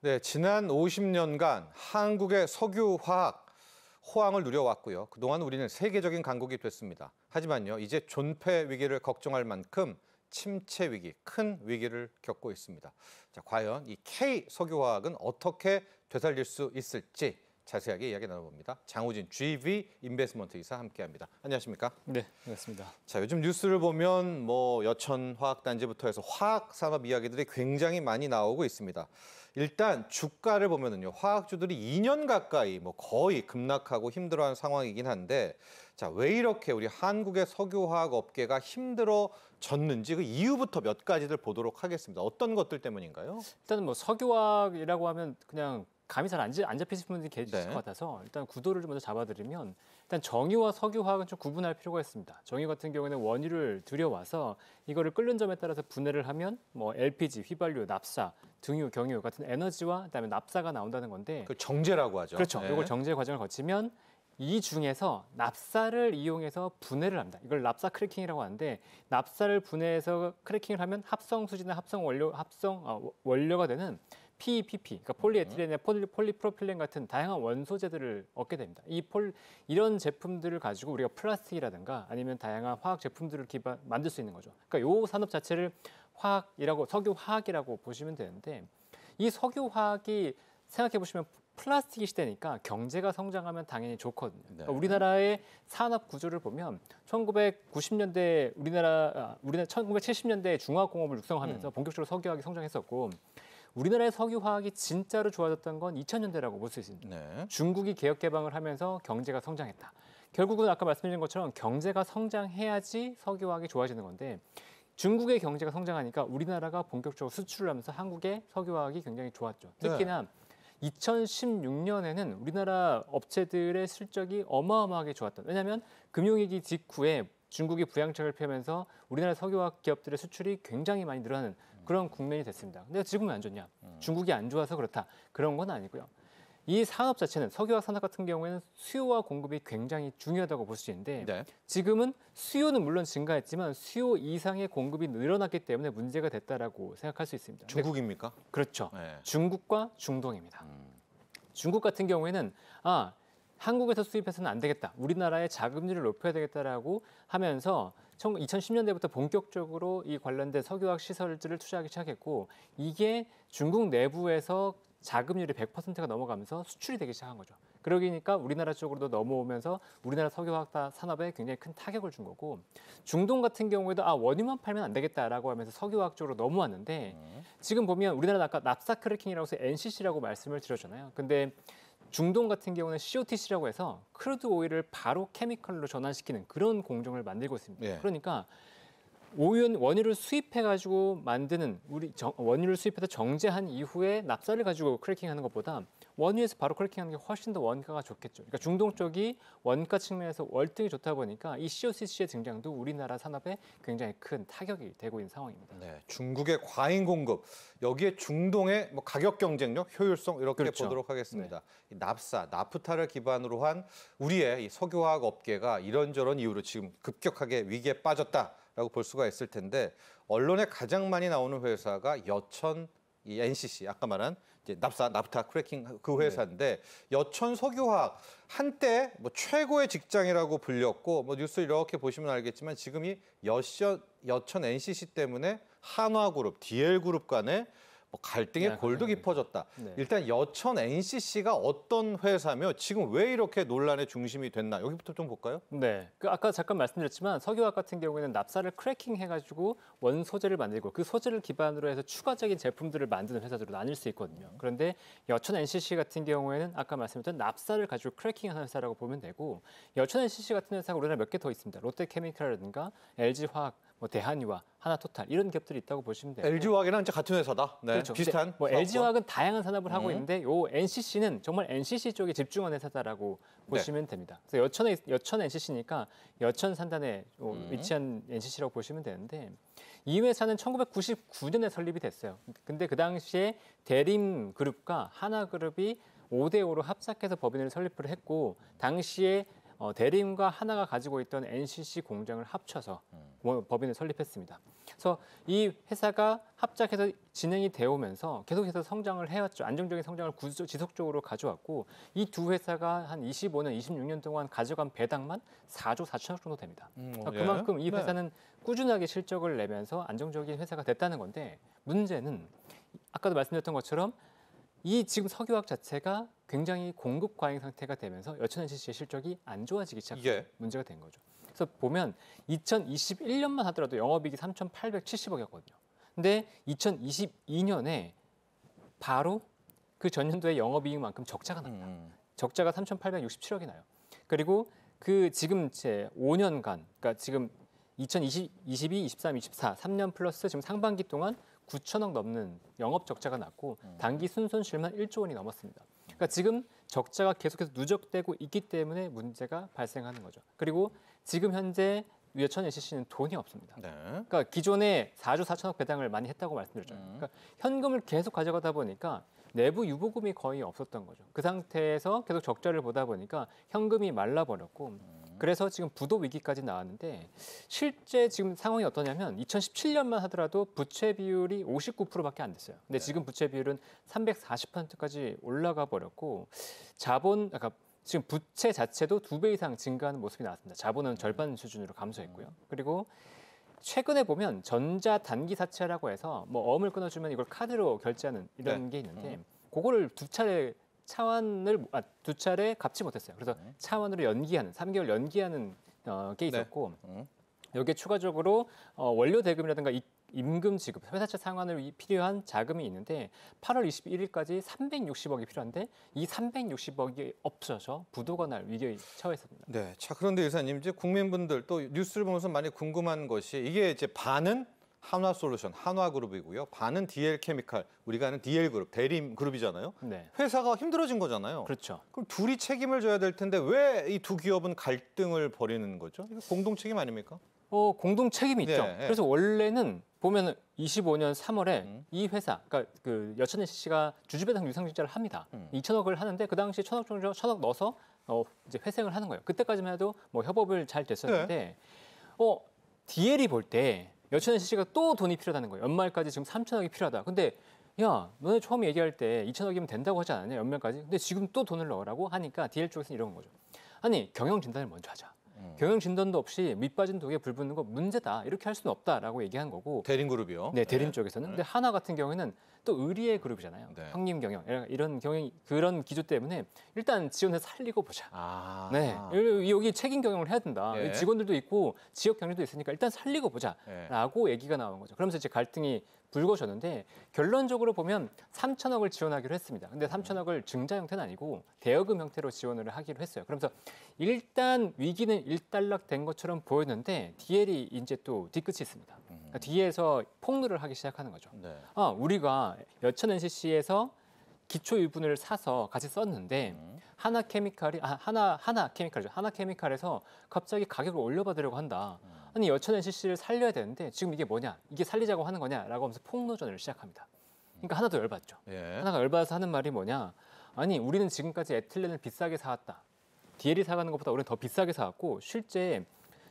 네, 지난 50년간 한국의 석유화학 호황을 누려왔고요. 그동안 우리는 세계적인 강국이 됐습니다. 하지만요, 이제 존폐 위기를 걱정할 만큼 침체 위기, 큰 위기를 겪고 있습니다. 자, 과연 이 K 석유화학은 어떻게 되살릴 수 있을지 자세하게 이야기 나눠봅니다. 장우진 GV 인베스트먼트 이사 함께합니다. 안녕하십니까? 네, 반갑습니다. 자, 요즘 뉴스를 보면 여천 화학단지부터 해서 화학 산업 이야기들이 굉장히 많이 나오고 있습니다. 일단 주가를 보면은요, 화학주들이 2년 가까이 거의 급락하고 힘들어하는 상황이긴 한데, 자, 왜 이렇게 우리 한국의 석유화학 업계가 힘들어졌는지 그 이유부터 몇 가지들 보도록 하겠습니다. 어떤 것들 때문인가요? 일단은 석유화학이라고 하면 그냥 감이 잘 안 잡히시는 분들이 계실 것 같아서 일단 구도를 좀 먼저 잡아드리면 일단 정유와 석유화학은 좀 구분할 필요가 있습니다. 정유 같은 경우에는 원유를 들여와서 이거를 끓는 점에 따라서 분해를 하면 LPG, 휘발유, 납사, 등유, 경유 같은 에너지와 그다음에 납사가 나온다는 건데 그 정제라고 하죠. 그렇죠. 네. 이걸 정제 과정을 거치면 이 중에서 납사를 이용해서 분해를 합니다. 이걸 납사 크래킹이라고 하는데 납사를 분해해서 크래킹을 하면 합성 수지나 합성 원료가 되는 PEPP, 그러니까 폴리에틸렌이나 폴리프로필렌 같은 다양한 원소재들을 얻게 됩니다. 이런 제품들을 가지고 우리가 플라스틱이라든가 아니면 다양한 화학 제품들을 만들 수 있는 거죠. 그러니까 이 산업 자체를 석유화학이라고 보시면 되는데 이 석유화학이 생각해 보시면 플라스틱이 시대니까 경제가 성장하면 당연히 좋거든요. 그러니까 우리나라의 산업 구조를 보면 1990년대 우리나라 1970년대 중화공업을 육성하면서 본격적으로 석유화학이 성장했었고 우리나라의 석유화학이 진짜로 좋아졌던 건 2000년대라고 볼 수 있습니다. 네. 중국이 개혁 개방을 하면서 경제가 성장했다. 결국은 아까 말씀드린 것처럼 경제가 성장해야지 석유화학이 좋아지는 건데 중국의 경제가 성장하니까 우리나라가 본격적으로 수출을 하면서 한국의 석유화학이 굉장히 좋았죠. 특히나 2016년에는 우리나라 업체들의 실적이 어마어마하게 좋았던. 왜냐하면 금융위기 직후에 중국이 부양책을 펴면서 우리나라 석유화학 기업들의 수출이 굉장히 많이 늘어나는 그런 국면이 됐습니다. 근데 지금은 안 좋냐? 중국이 안 좋아서 그렇다. 그런 건 아니고요. 이 산업 자체는 석유화학 산업 같은 경우에는 수요와 공급이 굉장히 중요하다고 볼 수 있는데 지금은 수요는 물론 증가했지만 수요 이상의 공급이 늘어났기 때문에 문제가 됐다라고 생각할 수 있습니다. 중국입니까? 그렇죠. 네. 중국과 중동입니다. 중국 같은 경우에는 한국에서 수입해서는 안 되겠다. 우리나라의 자금률을 높여야 되겠다라고 하면서 2010년대부터 본격적으로 이 관련된 석유화학 시설들을 투자하기 시작했고 이게 중국 내부에서 자금률이 100%가 넘어가면서 수출이 되기 시작한 거죠. 그러니까 우리나라 쪽으로도 넘어오면서 우리나라 석유화학 산업에 굉장히 큰 타격을 준 거고 중동 같은 경우에도 원유만 팔면 안 되겠다라고 하면서 석유화학 쪽으로 넘어왔는데 지금 보면 우리나라 아까 납사 크래킹이라고 해서 NCC라고 말씀을 드렸잖아요. 근데 중동 같은 경우는 COTC라고 해서 크루드 오일을 바로 케미컬로 전환시키는 그런 공정을 만들고 있습니다. 그러니까 원유를 수입해가지고 만드는 원유를 수입해서 정제한 이후에 납사를 가지고 크래킹하는 것보다 원유에서 바로 크래킹하는 게 훨씬 더 원가가 좋겠죠. 그러니까 중동 쪽이 원가 측면에서 월등히 좋다 보니까 이 COCC의 등장도 우리나라 산업에 굉장히 큰 타격이 되고 있는 상황입니다. 네, 중국의 과잉 공급, 여기에 중동의 가격 경쟁력, 효율성 이렇게 보도록 하겠습니다. 이 납사, 나프타를 기반으로 한 우리의 이 석유화학 업계가 이런저런 이유로 지금 급격하게 위기에 빠졌다라고 볼 수가 있을 텐데 언론에 가장 많이 나오는 회사가 여천 이 NCC 아까 말한 이제 나프타 크래킹 그 회사인데 여천 석유화학 한때 최고의 직장이라고 불렸고 뉴스 이렇게 보시면 알겠지만 지금 이 여천 NCC 때문에 한화그룹, DL그룹 간에 갈등의 골도 깊어졌다. 일단 여천 NCC가 어떤 회사며 지금 왜 이렇게 논란의 중심이 됐나 여기부터 좀 볼까요? 네, 아까 잠깐 말씀드렸지만 석유화학 같은 경우에는 납사를 크래킹해가지고 원소재를 만들고 그 소재를 기반으로 해서 추가적인 제품들을 만드는 회사들로 나뉠 수 있거든요. 그런데 여천 NCC 같은 경우에는 아까 말씀드렸던 납사를 가지고 크래킹하는 회사라고 보면 되고 여천 NCC 같은 회사가 우리나라 몇 개 더 있습니다. 롯데케미칼이라든가 LG화학, 대한유화, 하나토탈 이런 기업들이 있다고 보시면 돼요. LG화학이랑 이제 같은 회사다. 네, 그렇죠. 비슷한. LG화학은 다양한 산업을 하고 있는데 요 NCC는 정말 NCC 쪽에 집중한 회사다라고 보시면 됩니다. 그래서 여천 NCC니까 여천 산단에 위치한 NCC라고 보시면 되는데 이 회사는 1999년에 설립이 됐어요. 근데 그 당시에 대림그룹과 하나그룹이 5대5로 합작해서 법인을 설립을 했고 당시에 대림과 하나가 가지고 있던 NCC 공장을 합쳐서 법인을 설립했습니다. 그래서 이 회사가 합작해서 진행이 되어 오면서 계속해서 성장을 해왔죠. 안정적인 성장을 지속적으로 가져왔고 이 두 회사가 한 25년, 26년 동안 가져간 배당만 4조 4천억 정도 됩니다. 그러니까 그만큼 이 회사는 꾸준하게 실적을 내면서 안정적인 회사가 됐다는 건데 문제는 아까도 말씀드렸던 것처럼 이 지금 석유화학 자체가 굉장히 공급 과잉 상태가 되면서 여천NCC의 실적이 안 좋아지기 시작해서 문제가 된 거죠. 그래서 보면 2021년만 하더라도 영업이익이 3,870억이었거든요. 근데 2022년에 바로 그 전년도의 영업이익만큼 적자가 납니다. 적자가 3,867억이 나요. 그리고 그 지금 제 5년간, 그러니까 지금 2022, 23, 24, 3년 플러스 지금 상반기 동안 9천억 넘는 영업 적자가 났고 단기 순손실만 1조 원이 넘었습니다. 그러니까 지금 적자가 계속해서 누적되고 있기 때문에 문제가 발생하는 거죠. 그리고 지금 현재 여천NCC는 돈이 없습니다. 그러니까 기존에 4조 4천억 배당을 많이 했다고 말씀드렸잖아요. 그러니까 현금을 계속 가져가다 보니까 내부 유보금이 거의 없었던 거죠. 그 상태에서 계속 적자를 보다 보니까 현금이 말라버렸고 그래서 지금 부도 위기까지 나왔는데 실제 지금 상황이 어떠냐면 2017년만 하더라도 부채 비율이 59%밖에 안 됐어요. 근데 지금 부채 비율은 340%까지 올라가 버렸고 그러니까 지금 부채 자체도 2배 이상 증가하는 모습이 나왔습니다. 자본은 절반 수준으로 감소했고요. 그리고 최근에 보면 전자 단기 사채라고 해서 뭐 어음을 끊어주면 이걸 카드로 결제하는 이런 게 있는데 그거를 두 차례 갚지 못했어요. 그래서 차환으로 연기하는 3개월 연기하는 게 있었고 여기에 추가적으로 원료 대금이라든가 임금 지급, 회사채 상환을 필요한 자금이 있는데 8월 21일까지 360억이 필요한데 이 360억이 없어져 부도가 날 위기에 처했습니다. 네, 자 그런데 이사님 이제 국민분들 또 뉴스를 보면서 많이 궁금한 것이 이게 이제 반은 한화솔루션, 한화그룹이고요. 반은 DL케미칼, 우리가 아는 DL그룹, 대림그룹이잖아요. 네. 회사가 힘들어진 거잖아요. 그렇죠. 그럼 둘이 책임을 져야 될 텐데 왜 이 두 기업은 갈등을 벌이는 거죠? 이거 공동 책임 아닙니까? 공동 책임이 있죠. 네. 그래서 원래는 보면 25년 3월에 이 회사, 그러니까 그 여천NCC가 주주배당 유상증자를 합니다. 2천억을 하는데 그 당시 1천억 정도 1천억 넣어서 이제 회생을 하는 거예요. 그때까지만 해도 뭐 협업을 잘 됐었는데 DL이 볼 때 여천NCC가 또 돈이 필요하다는 거예요. 연말까지 지금 3천억이 필요하다. 근데 야, 너네 처음에 얘기할 때 2천억이면 된다고 하지 않았냐, 연말까지? 근데 지금 또 돈을 넣으라고 하니까 DL 쪽에서는 이런 거죠. 아니, 경영 진단을 먼저 하자. 경영 진단도 없이 밑빠진 독에 불 붙는 거 문제다. 이렇게 할 수는 없다라고 얘기한 거고. 대림그룹이요. 네, 대림 쪽에서는. 근데 하나 같은 경우에는 또 의리의 그룹이잖아요. 네. 형님 경영 이런 경영 그런 기조 때문에 일단 지원해서 살리고 보자. 네, 여기 책임 경영을 해야 된다. 네. 직원들도 있고 지역 경영도 있으니까 일단 살리고 보자라고 얘기가 나온 거죠. 그러면서 이제 갈등이 불거졌는데 결론적으로 보면 3천억을 지원하기로 했습니다. 근데 3천억을 증자 형태는 아니고 대여금 형태로 지원을 하기로 했어요. 그러면서 일단 위기는 일단락된 것처럼 보였는데 DL이 이제 또 뒤끝이 있습니다. 그러니까 뒤에서 폭로를 하기 시작하는 거죠. 네. 우리가 여천NCC에서 기초 유분을 사서 같이 썼는데 하나케미칼에서 갑자기 가격을 올려받으려고 한다. 아니 여천NCC를 살려야 되는데 지금 이게 뭐냐? 이게 살리자고 하는 거냐라고 하면서 폭로전을 시작합니다. 그러니까 하나도 열받죠. 하나가 열받아서 하는 말이 뭐냐? 아니 우리는 지금까지 에틸렌을 비싸게 사왔다. DL이 사가는 것보다 우리는 더 비싸게 사왔고 실제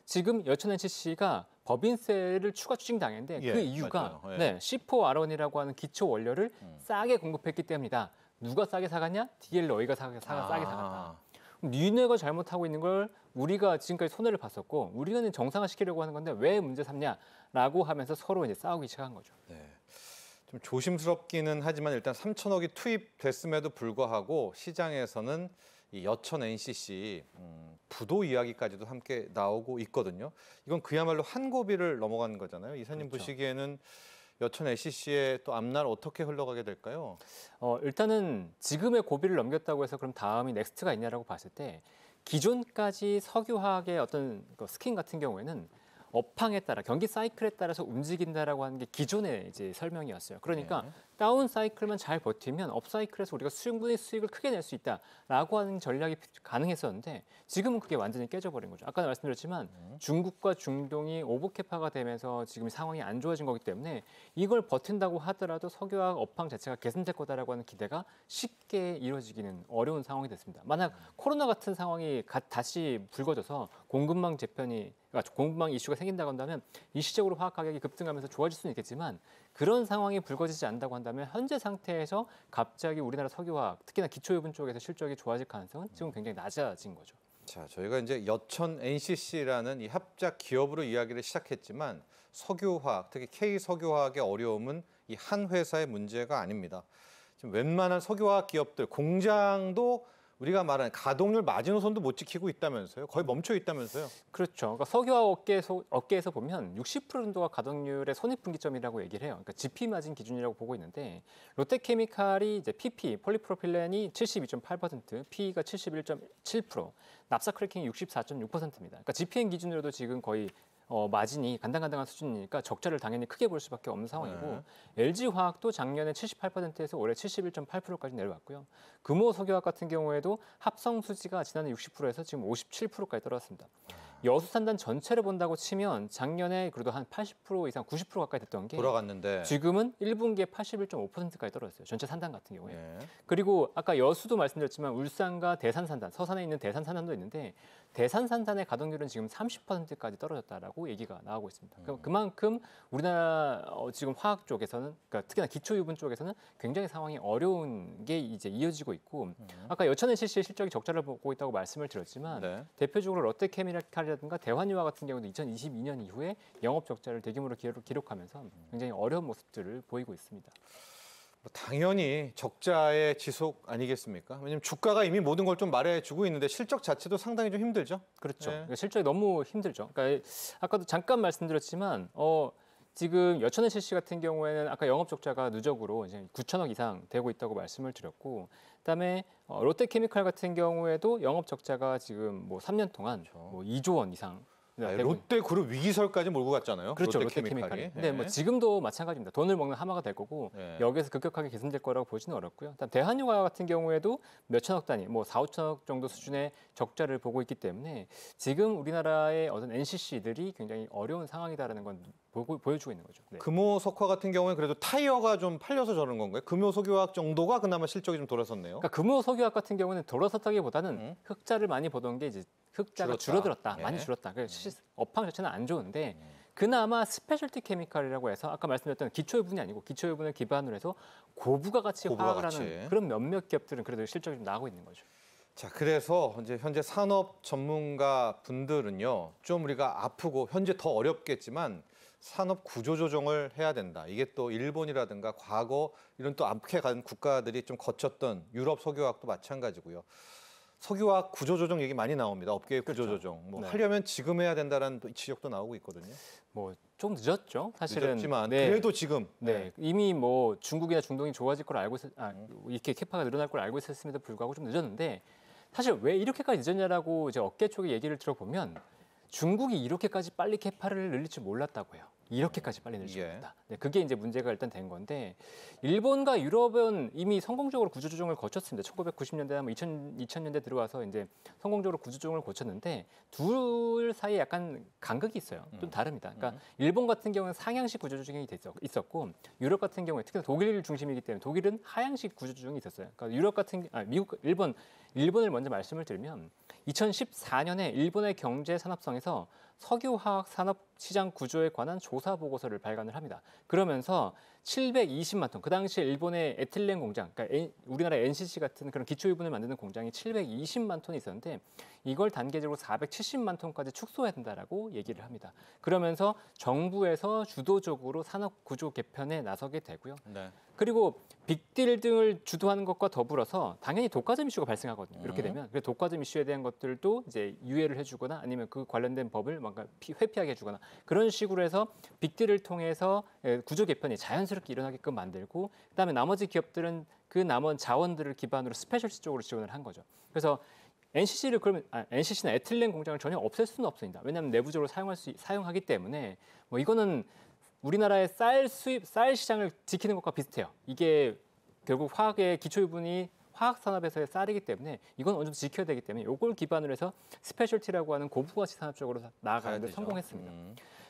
지금 여천NCC가 법인세를 추가 추징당했는데 그 이유가 C4R1이라고 하는 기초 원료를 싸게 공급했기 때문이다. 누가 싸게 사갔냐? DL 너희가 싸게 사갔다. 니네가 잘못하고 있는 걸 우리가 지금까지 손해를 봤었고 우리는 정상화시키려고 하는 건데 왜 문제 삼냐라고 하면서 서로 이제 싸우기 시작한 거죠. 네. 좀 조심스럽기는 하지만 일단 3천억이 투입됐음에도 불구하고 시장에서는 이 여천NCC 부도 이야기까지도 함께 나오고 있거든요. 이건 그야말로 한 고비를 넘어간 거잖아요. 이사님 그렇죠. 보시기에는 여천NCC의 또 앞날 어떻게 흘러가게 될까요? 일단은 지금의 고비를 넘겼다고 해서 그럼 다음이 넥스트가 있냐라고 봤을 때 기존까지 석유화학의 어떤 스킨 같은 경우에는 업황에 따라 경기 사이클에 따라서 움직인다라고 하는 게 기존의 이제 설명이었어요. 그러니까 다운 사이클만 잘 버티면 업 사이클에서 우리가 충분히 수익을 크게 낼 수 있다라고 하는 전략이 가능했었는데 지금은 그게 완전히 깨져버린 거죠. 아까 말씀드렸지만 중국과 중동이 오버캐파가 되면서 지금 상황이 안 좋아진 거기 때문에 이걸 버틴다고 하더라도 석유화학 업황 자체가 개선될 거다라고 하는 기대가 쉽게 이루어지기는 어려운 상황이 됐습니다. 만약 코로나 같은 상황이 다시 불거져서 공급망 재편이 그러니까 공급망 이슈가 생긴다고 한다면 일시적으로 화학 가격이 급등하면서 좋아질 수는 있겠지만 그런 상황이 불거지지 않는다고 한다면 현재 상태에서 갑자기 우리나라 석유화학 특히나 기초유분 쪽에서 실적이 좋아질 가능성은 지금 굉장히 낮아진 거죠. 자, 저희가 이제 여천 NCC라는 이 합작 기업으로 이야기를 시작했지만 석유화학, 특히 K석유화학의 어려움은 이 한 회사의 문제가 아닙니다. 지금 웬만한 석유화학 기업들, 공장도 우리가 말하는 가동률 마지노선도 못 지키고 있다면서요? 거의 멈춰 있다면서요? 그렇죠. 그러니까 석유화학 업계에서 보면 60% 정도가 가동률의 손익분기점이라고 얘기를 해요. 그러니까 GP 마진 기준이라고 보고 있는데 롯데케미칼이 이제 PP 폴리프로필렌이 72.8%, PE가 71.7%, 납사 크래킹이 64.6%입니다. 그러니까 GPM 기준으로도 지금 거의 마진이 간당간당한 수준이니까 적자를 당연히 크게 볼 수밖에 없는 상황이고 LG화학도 작년에 78%에서 올해 71.8%까지 내려왔고요. 금호석유화학 같은 경우에도 합성 수지가 지난해 60%에서 지금 57%까지 떨어졌습니다. 여수산단 전체를 본다고 치면 작년에 그래도 한 80% 이상 90% 가까이 됐던 게 돌아갔는데 지금은 1분기에 81.5%까지 떨어졌어요. 전체 산단 같은 경우에. 예. 그리고 아까 여수도 말씀드렸지만 울산과 대산산단, 서산에 있는 대산산단도 있는데 대산산단의 가동률은 지금 30%까지 떨어졌다라고 얘기가 나오고 있습니다. 그만큼 우리나라 지금 화학 쪽에서는 그러니까 특히나 기초유분 쪽에서는 굉장히 상황이 어려운 게 이제 이어지고 있고 아까 여천 NCC의 실적이 적자를 보고 있다고 말씀을 드렸지만 네. 대표적으로 롯데케미칼이라든가 대환유화 같은 경우도 2022년 이후에 영업 적자를 대규모로 기록하면서 굉장히 어려운 모습들을 보이고 있습니다. 당연히 적자의 지속 아니겠습니까? 왜냐하면 주가가 이미 모든 걸 좀 말해주고 있는데 실적 자체도 상당히 좀 힘들죠. 그렇죠. 네. 그러니까 실적이 너무 힘들죠. 그러니까 아까도 잠깐 말씀드렸지만 지금 여천 NCC 같은 경우에는 아까 영업 적자가 누적으로 이제 9천억 이상 되고 있다고 말씀을 드렸고, 그다음에 롯데케미칼 같은 경우에도 영업 적자가 지금 뭐 3년 동안 뭐 2조 원 이상. 롯데그룹 위기설까지 몰고 갔잖아요. 그렇죠, 롯데케미칼이. 롯데케미칼이. 근데 뭐 지금도 마찬가지입니다. 돈을 먹는 하마가 될 거고 네. 여기에서 급격하게 개선될 거라고 보지는 어렵고요. 일단 대한유화 같은 경우에도 몇 천억 단위, 뭐 4, 5천억 정도 수준의 적자를 보고 있기 때문에 지금 우리나라의 어떤 NCC들이 굉장히 어려운 상황이다라는 건 보여주고 있는 거죠. 네. 금호석화 같은 경우에 그래도 타이어가 좀 팔려서 저런 건가요? 금호석유화학 정도가 그나마 실적이 좀 돌아섰네요. 그러니까 금호석유화학 같은 경우는 돌아섰다기보다는 흑자를 많이 보던 게 이제 흑자가 줄어들었다. 예. 많이 줄었다. 그래서 업황 자체는 안 좋은데 그나마 스페셜티 케미칼이라고 해서 아까 말씀드렸던 기초유분이 아니고 기초유분을 기반으로 해서 고부가 가치 화학을 하는 그런 몇몇 기업들은 그래도 실적이 좀 나오고 있는 거죠. 자, 그래서 이제 현재 산업 전문가 분들은요, 좀 우리가 아프고 현재 더 어렵겠지만 산업 구조 조정을 해야 된다. 이게 또 일본이라든가 과거 이런 또 앞에 간 국가들이 좀 거쳤던 유럽 석유화학도 마찬가지고요. 석유화학 구조 조정 얘기 많이 나옵니다. 업계의 구조 조정. 뭐 네. 하려면 지금 해야 된다는 지적도 나오고 있거든요. 뭐 좀 늦었죠. 사실은 늦었지만 네. 그래도 지금 네, 이미 뭐 중국이나 중동이 좋아질 걸 알고 이렇게 캐파가 늘어날 걸 알고 있었음에도 불구하고 좀 늦었는데 사실 왜 이렇게까지 늦었냐라고 이제 업계 쪽의 얘기를 들어보면 중국이 이렇게까지 빨리 캐파를 늘릴 줄 몰랐다고 해요. 이렇게까지 빨리 늘릴 줄 몰랐다. 네, 그게 이제 문제가 일단 된 건데 일본과 유럽은 이미 성공적으로 구조조정을 거쳤습니다. 1990년대, 2000년대 들어와서 이제 성공적으로 구조조정을 거쳤는데 둘 사이에 약간 간극이 있어요. 좀 다릅니다. 그러니까 일본 같은 경우는 상향식 구조조정이 있었고 유럽 같은 경우에 특히 독일 중심이기 때문에 독일은 하향식 구조조정이 있었어요. 그러니까 유럽 같은 미국, 일본을 먼저 말씀을 드리면 2014년에 일본의 경제 산업성에서 석유화학 산업 시장 구조에 관한 조사 보고서를 발간을 합니다. 그러면서 720만 톤, 그 당시에 일본의 에틸렌 공장, 그러니까 우리나라 NCC 같은 그런 기초유분을 만드는 공장이 720만 톤이 있었는데 이걸 단계적으로 470만 톤까지 축소해야 된다라고 얘기를 합니다. 그러면서 정부에서 주도적으로 산업 구조 개편에 나서게 되고요. 네. 그리고 빅딜 등을 주도하는 것과 더불어서 당연히 독과점 이슈가 발생하거든요. 이렇게 되면 그래서 독과점 이슈에 대한 것들도 이제 유예를 해주거나 아니면 그 관련된 법을 뭔가 회피하게 해주거나 그런 식으로 해서 빅딜을 통해서 구조 개편이 자연스럽게 일어나게끔 만들고 그다음에 나머지 기업들은 그 남은 자원들을 기반으로 스페셜티 쪽으로 지원을 한 거죠. 그래서 NCC를 그러면 NCC나 에틸렌 공장을 전혀 없앨 수는 없습니다. 왜냐하면 내부적으로 사용하기 때문에 뭐 이거는 우리나라의 쌀 시장을 지키는 것과 비슷해요. 이게 결국 화학의 기초유분이 화학 산업에서의 쌀이기 때문에 이건 어느 정도 지켜야 되기 때문에 이걸 기반으로 해서 스페셜티라고 하는 고부가치 산업 쪽으로 나아가는 데 성공했습니다.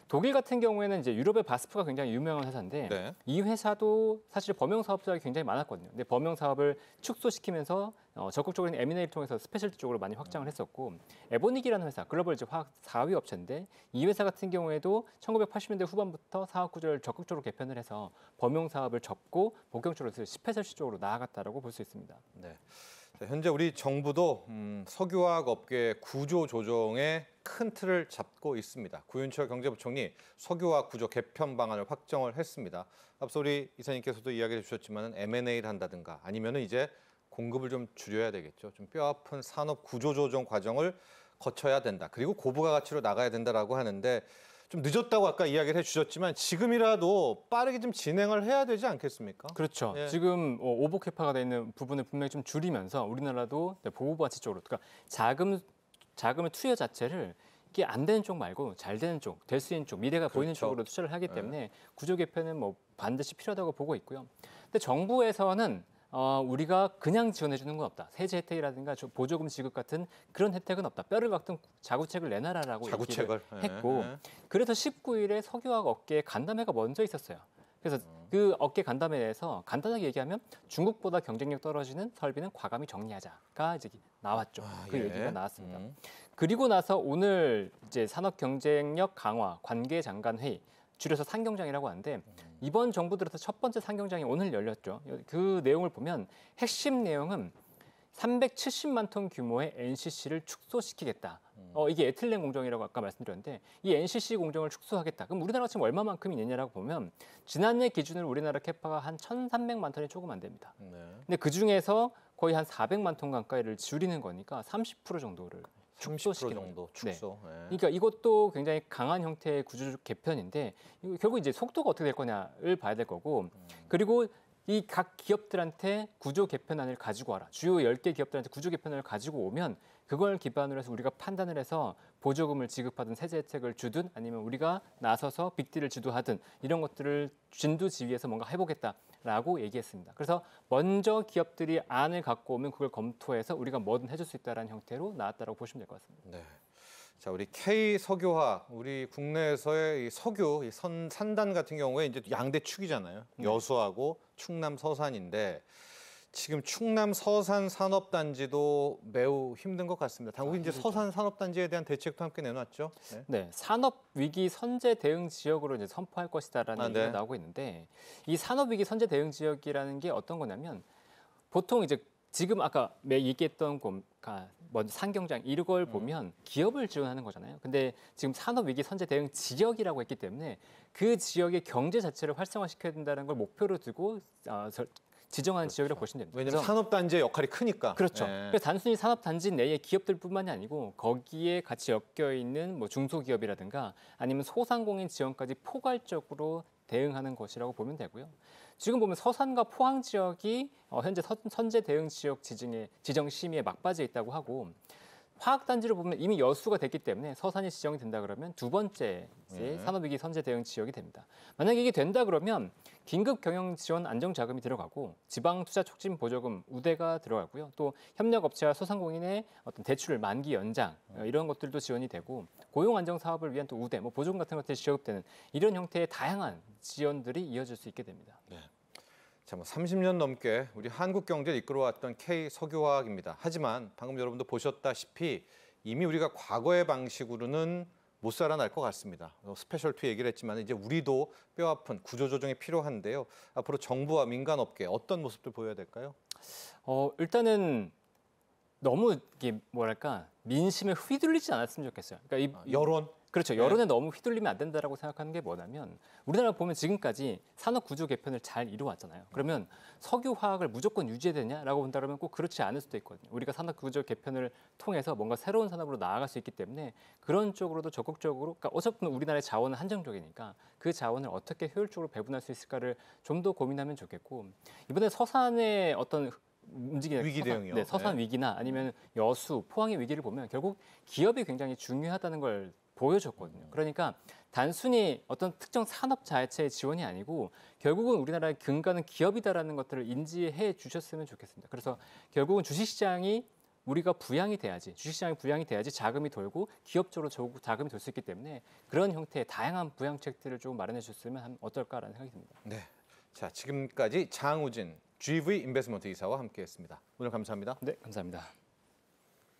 독일 같은 경우에는 이제 유럽의 바스프가 굉장히 유명한 회사인데 네. 이 회사도 사실 범용 사업자가 굉장히 많았거든요. 근데 범용 사업을 축소시키면서 적극적으로 M&A를 통해서 스페셜티 쪽으로 많이 확장을 했었고 에보닉이라는 회사, 글로벌 이제 화학 4위 업체인데 이 회사 같은 경우에도 1980년대 후반부터 사업 구조를 적극적으로 개편을 해서 범용 사업을 접고 본격적으로 스페셜티 쪽으로 나아갔다라고 볼 수 있습니다. 네. 자, 현재 우리 정부도 석유화학 업계 구조 조정에 큰 틀을 잡고 있습니다. 구윤철 경제부총리 석유화학 구조 개편 방안을 확정을 했습니다. 앞서 우리 이사님께서도 이야기해 주셨지만 M&A를 한다든가 아니면은 이제 공급을 좀 줄여야 되겠죠. 좀 뼈아픈 산업 구조 조정 과정을 거쳐야 된다. 그리고 고부가 가치로 나가야 된다라고 하는데 좀 늦었다고 아까 이야기를 해주셨지만 지금이라도 빠르게 좀 진행을 해야 되지 않겠습니까? 그렇죠. 예. 지금 오버캐파가 돼 있는 부분을 분명히 좀 줄이면서 우리나라도 보호가치 쪽으로, 그러니까 자금의 투여 자체를 이게 안 되는 쪽 말고 잘 되는 쪽, 될 수 있는 쪽, 미래가 보이는 그렇죠. 쪽으로 투자를 하기 때문에 구조 개편은 뭐 반드시 필요하다고 보고 있고요. 근데 정부에서는 우리가 그냥 지원해 주는 건 없다. 세제 혜택이라든가 보조금 지급 같은 그런 혜택은 없다. 뼈를 박든 자구책을 내놔라라고 자구책을 얘기를 했고 예. 그래서 19일에 석유화학 업계에 간담회가 먼저 있었어요. 그래서 그 업계 간담회에서 간단하게 얘기하면 중국보다 경쟁력 떨어지는 설비는 과감히 정리하자가 이제 나왔죠. 그 예. 얘기가 나왔습니다. 그리고 나서 오늘 이제 산업 경쟁력 강화 관계장관 회의, 줄여서 상경장이라고 하는데 이번 정부 들어서 첫 번째 상경장이 오늘 열렸죠. 그 내용을 보면 핵심 내용은 370만 톤 규모의 NCC를 축소시키겠다. 이게 에틸렌 공정이라고 아까 말씀드렸는데 이 NCC 공정을 축소하겠다. 그럼 우리나라가 지금 얼마만큼이 있느냐라고 보면 지난해 기준으로 우리나라 캐파가 한 1,300만 톤이 조금 안 됩니다. 네. 근데 그 중에서 거의 한 400만 톤 가까이를 줄이는 거니까 30% 정도를 30% 축소시키는 정도 축소. 예. 그러니까 이것도 굉장히 강한 형태의 구조적 개편인데 결국 이제 속도가 어떻게 될 거냐를 봐야 될 거고 그리고 이 각 기업들한테 구조 개편안을 가지고 와라. 주요 10개 기업들한테 구조 개편안을 가지고 오면 그걸 기반으로 해서 우리가 판단을 해서 보조금을 지급하든 세제 혜택을 주든 아니면 우리가 나서서 빅딜을 주도하든 이런 것들을 진두지휘해서 뭔가 해보겠다라고 얘기했습니다. 그래서 먼저 기업들이 안을 갖고 오면 그걸 검토해서 우리가 뭐든 해줄 수 있다는 형태로 나왔다고 보시면 될 것 같습니다. 네. 자, 우리 K 석유화학, 우리 국내에서의 이 석유 이 산단 같은 경우에 이제 양대 축이잖아요. 여수하고 충남 서산인데 지금 충남 서산 산업단지도 매우 힘든 것 같습니다. 당국이 이제 서산 산업단지에 대한 대책도 함께 내놨죠. 네. 네, 산업 위기 선제 대응 지역으로 이제 선포할 것이다라는 얘기가 네. 나오고 있는데 이 산업 위기 선제 대응 지역이라는 게 어떤 거냐면 보통 이제 지금 아까 얘기했던 먼저 상경장 이걸 보면 기업을 지원하는 거잖아요. 근데 지금 산업 위기 선제 대응 지역이라고 했기 때문에 그 지역의 경제 자체를 활성화시켜야 된다는 걸 목표로 두고 지정하는 지역이라고 보시면 됩니다. 왜냐하면 그래서 산업단지의 역할이 크니까. 그렇죠. 네. 그래서 단순히 산업단지 내의 기업들뿐만이 아니고 거기에 같이 엮여 있는 뭐 중소기업이라든가 아니면 소상공인 지원까지 포괄적으로 대응하는 것이라고 보면 되고요. 지금 보면 서산과 포항 지역이 현재 선제 대응 지역 지정 심의에 막바지에 있다고 하고 화학단지를 보면 이미 여수가 됐기 때문에 서산이 지정이 된다 그러면 두 번째 산업위기 선제 대응 지역이 됩니다. 만약에 이게 된다 그러면 긴급 경영 지원 안정 자금이 들어가고 지방 투자 촉진 보조금 우대가 들어가고요. 또 협력업체와 소상공인의 어떤 대출 만기 연장 이런 것들도 지원이 되고 고용 안정 사업을 위한 또 우대, 뭐 보조금 같은 것들이 지급되는 이런 형태의 다양한 지원들이 이어질 수 있게 됩니다. 네. 자, 뭐 30년 넘게 우리 한국 경제를 이끌어왔던 K 석유화학입니다. 하지만 방금 여러분도 보셨다시피 이미 우리가 과거의 방식으로는 못 살아날 것 같습니다. 스페셜티 얘기를 했지만 이제 우리도 뼈아픈 구조조정이 필요한데요. 앞으로 정부와 민간업계 어떤 모습들 보여야 될까요? 일단은 너무 이게 뭐랄까 민심에 휘둘리지 않았으면 좋겠어요. 그러니까 여론? 그렇죠. 여론에 너무 휘둘리면 안 된다라고 생각하는 게 뭐냐면 우리나라 보면 지금까지 산업 구조 개편을 잘 이루어왔잖아요. 그러면 석유 화학을 무조건 유지해야 되냐라고 본다 그러면 꼭 그렇지 않을 수도 있거든요. 우리가 산업 구조 개편을 통해서 뭔가 새로운 산업으로 나아갈 수 있기 때문에 그런 쪽으로도 적극적으로 그러니까 어차피 우리나라의 자원은 한정적이니까 그 자원을 어떻게 효율적으로 배분할 수 있을까를 좀 더 고민하면 좋겠고 이번에 서산의 어떤 움직이는 위기 대응이요. 네, 서산 네. 위기나 아니면 여수, 포항의 위기를 보면 결국 기업이 굉장히 중요하다는 걸 보여줬거든요. 그러니까 단순히 어떤 특정 산업 자체의 지원이 아니고 결국은 우리나라의 근간은 기업이다라는 것들을 인지해 주셨으면 좋겠습니다. 그래서 결국은 주식시장이 우리가 부양이 돼야지 주식시장이 부양이 돼야지 자금이 돌고 기업적으로 자금이 돌 수 있기 때문에 그런 형태의 다양한 부양책들을 좀 마련해 줬으면 어떨까라는 생각이 듭니다. 네. 자, 지금까지 장우진 GV 인베스트먼트 이사와 함께했습니다. 오늘 감사합니다. 네, 감사합니다.